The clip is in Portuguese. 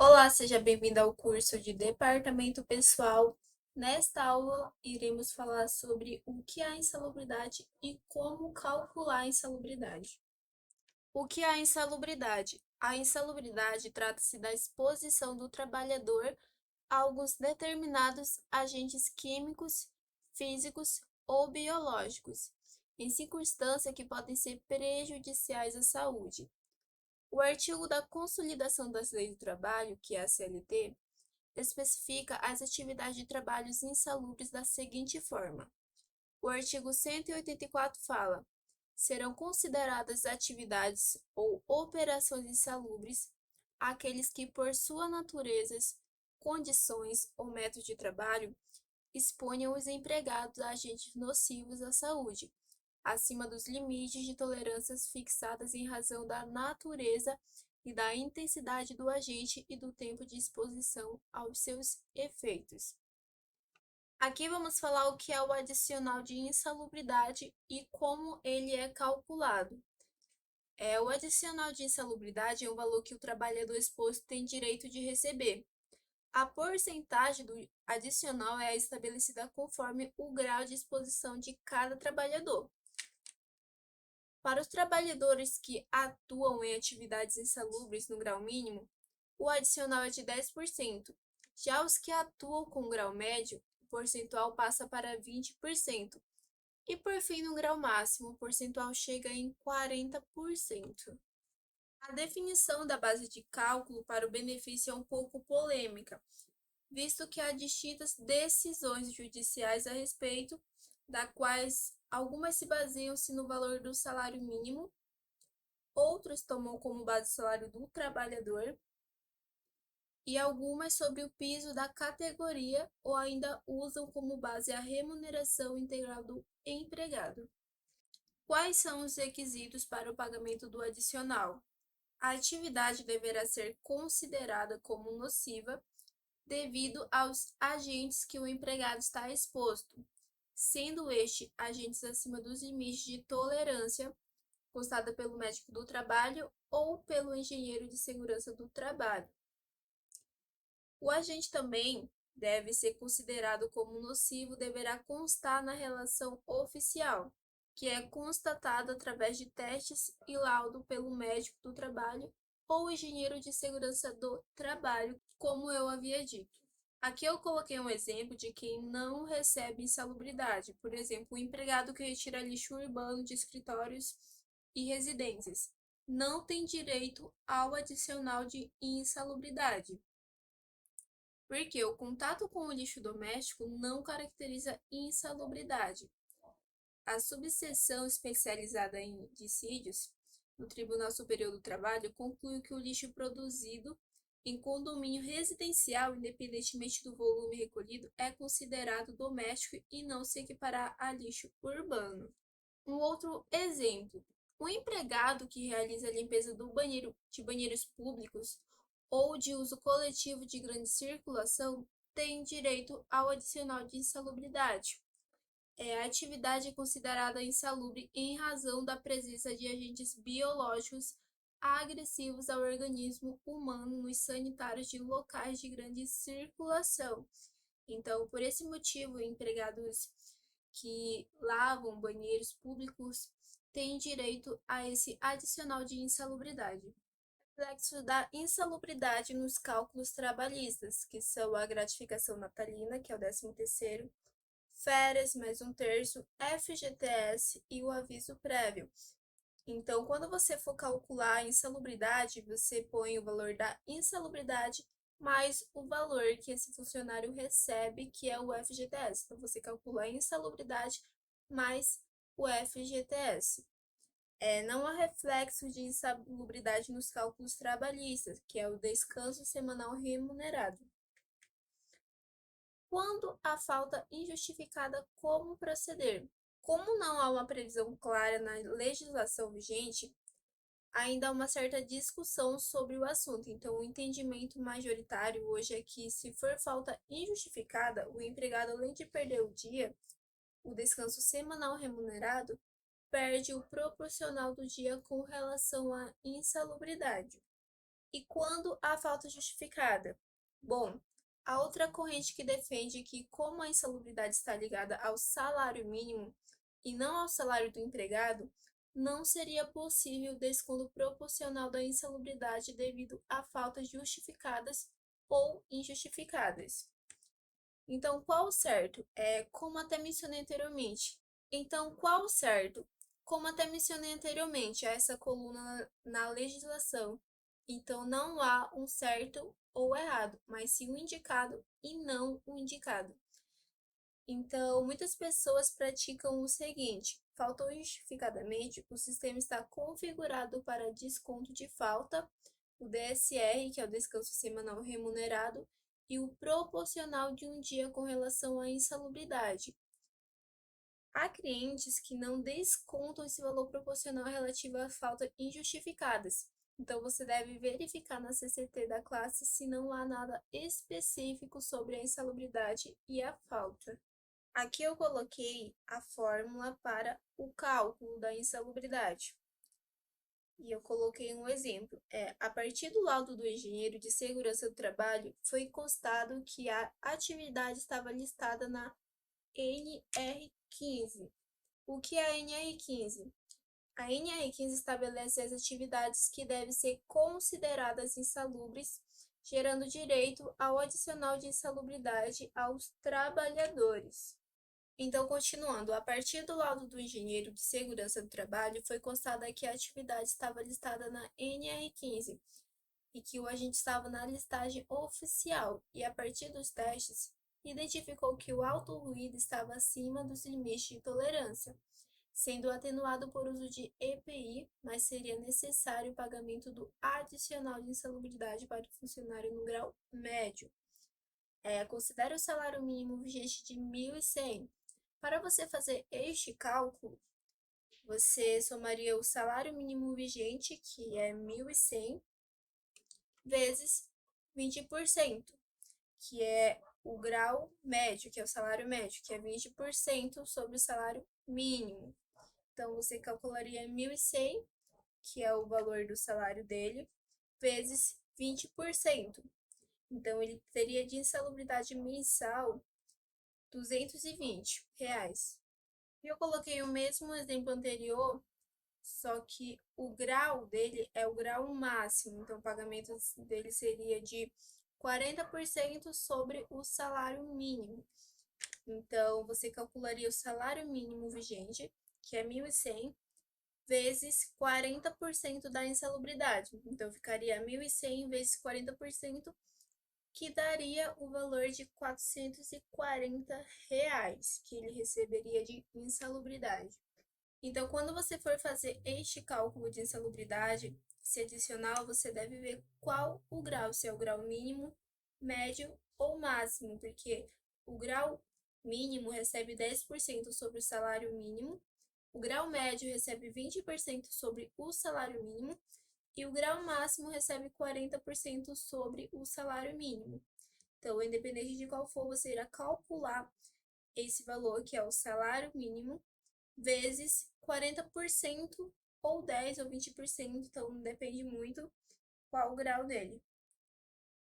Olá, seja bem-vindo ao curso de Departamento Pessoal. Nesta aula, iremos falar sobre o que é a insalubridade e como calcular a insalubridade. O que é a insalubridade? A insalubridade trata-se da exposição do trabalhador a alguns determinados agentes químicos, físicos ou biológicos, em circunstâncias que podem ser prejudiciais à saúde. O artigo da Consolidação das Leis do Trabalho, que é a CLT, especifica as atividades de trabalhos insalubres da seguinte forma: o artigo 184 fala: serão consideradas atividades ou operações insalubres aqueles que, por sua natureza, condições ou métodos de trabalho, exponham os empregados a agentes nocivos à saúde, acima dos limites de tolerâncias fixadas em razão da natureza e da intensidade do agente e do tempo de exposição aos seus efeitos. Aqui vamos falar o que é o adicional de insalubridade e como ele é calculado. O adicional de insalubridade é um valor que o trabalhador exposto tem direito de receber. A porcentagem do adicional é estabelecida conforme o grau de exposição de cada trabalhador. Para os trabalhadores que atuam em atividades insalubres no grau mínimo, o adicional é de 10%. Já os que atuam com grau médio, o percentual passa para 20%. E por fim, no grau máximo, o percentual chega em 40%. A definição da base de cálculo para o benefício é um pouco polêmica, visto que há distintas decisões judiciais a respeito, da quais algumas se baseiam-se no valor do salário mínimo, outros tomam como base o salário do trabalhador e algumas sobre o piso da categoria ou ainda usam como base a remuneração integral do empregado. Quais são os requisitos para o pagamento do adicional? A atividade deverá ser considerada como nociva devido aos agentes que o empregado está exposto, sendo estes agentes acima dos limites de tolerância constada pelo médico do trabalho ou pelo engenheiro de segurança do trabalho. O agente também deve ser considerado como nocivo, deverá constar na relação oficial, que é constatado através de testes e laudo pelo médico do trabalho ou engenheiro de segurança do trabalho, como eu havia dito. Aqui eu coloquei um exemplo de quem não recebe insalubridade, por exemplo, o empregado que retira lixo urbano de escritórios e residências não tem direito ao adicional de insalubridade, porque o contato com o lixo doméstico não caracteriza insalubridade. A subseção especializada em dissídios no Tribunal Superior do Trabalho conclui que o lixo produzido em condomínio residencial, independentemente do volume recolhido, é considerado doméstico e não se equipará a lixo urbano. Um outro exemplo: o empregado que realiza a limpeza de banheiros públicos ou de uso coletivo de grande circulação tem direito ao adicional de insalubridade. A atividade é considerada insalubre em razão da presença de agentes biológicos agressivos ao organismo humano nos sanitários de locais de grande circulação. Então, por esse motivo, empregados que lavam banheiros públicos têm direito a esse adicional de insalubridade. Reflexo da insalubridade nos cálculos trabalhistas, que são a gratificação natalina, que é o 13º, férias mais um terço, FGTS e o aviso prévio. Então, quando você for calcular a insalubridade, você põe o valor da insalubridade mais o valor que esse funcionário recebe, que é o FGTS. Então, você calcula a insalubridade mais o FGTS. Não há reflexo de insalubridade nos cálculos trabalhistas, que é o descanso semanal remunerado. Quando a falta injustificada, como proceder? Como não há uma previsão clara na legislação vigente, ainda há uma certa discussão sobre o assunto. Então, o entendimento majoritário hoje é que, se for falta injustificada, o empregado, além de perder o dia, o descanso semanal remunerado, perde o proporcional do dia com relação à insalubridade. E quando há falta justificada? Bom, a outra corrente que defende que, como a insalubridade está ligada ao salário mínimo e não ao salário do empregado, não seria possível desconto proporcional da insalubridade devido a faltas justificadas ou injustificadas. Então, qual o certo? Como até mencionei anteriormente. Então, qual o certo? Como até mencionei anteriormente, há essa coluna na legislação. Então, não há um certo ou errado, mas sim um indicado e não um indicado. Então, muitas pessoas praticam o seguinte: faltou justificadamente, o sistema está configurado para desconto de falta, o DSR, que é o descanso semanal remunerado, e o proporcional de um dia com relação à insalubridade. Há clientes que não descontam esse valor proporcional relativo à falta injustificadas. Então, você deve verificar na CCT da classe se não há nada específico sobre a insalubridade e a falta. Aqui eu coloquei a fórmula para o cálculo da insalubridade. E eu coloquei um exemplo. A partir do laudo do engenheiro de segurança do trabalho, foi constado que a atividade estava listada na NR15. O que é a NR15? A NR15 estabelece as atividades que devem ser consideradas insalubres, gerando direito ao adicional de insalubridade aos trabalhadores. Então, continuando, a partir do laudo do engenheiro de segurança do trabalho, foi constada que a atividade estava listada na NR15 e que o agente estava na listagem oficial, e a partir dos testes, identificou que o alto ruído estava acima dos limites de tolerância, sendo atenuado por uso de EPI, mas seria necessário o pagamento do adicional de insalubridade para o funcionário no grau médio. Considere o salário mínimo vigente de 1.100. Para você fazer este cálculo, você somaria o salário mínimo vigente, que é 1.100, vezes 20%, que é o grau médio, que é o salário médio, que é 20% sobre o salário mínimo. Então, você calcularia 1.100, que é o valor do salário dele, vezes 20%. Então, ele teria de insalubridade mensal R$ 220. E eu coloquei o mesmo exemplo anterior, só que o grau dele é o grau máximo, então o pagamento dele seria de 40% sobre o salário mínimo. Então, você calcularia o salário mínimo vigente, que é 1.100, vezes 40% da insalubridade. Então, ficaria 1.100 vezes 40%, que daria o valor de R$ 440 que ele receberia de insalubridade. Então, quando você for fazer este cálculo de insalubridade, se adicional, você deve ver qual o grau, se é o grau mínimo, médio ou máximo, porque o grau mínimo recebe 10% sobre o salário mínimo, o grau médio recebe 20% sobre o salário mínimo e o grau máximo recebe 40% sobre o salário mínimo. Então, independente de qual for, você irá calcular esse valor, que é o salário mínimo, vezes 40% ou 10% ou 20%, então depende muito qual o grau dele.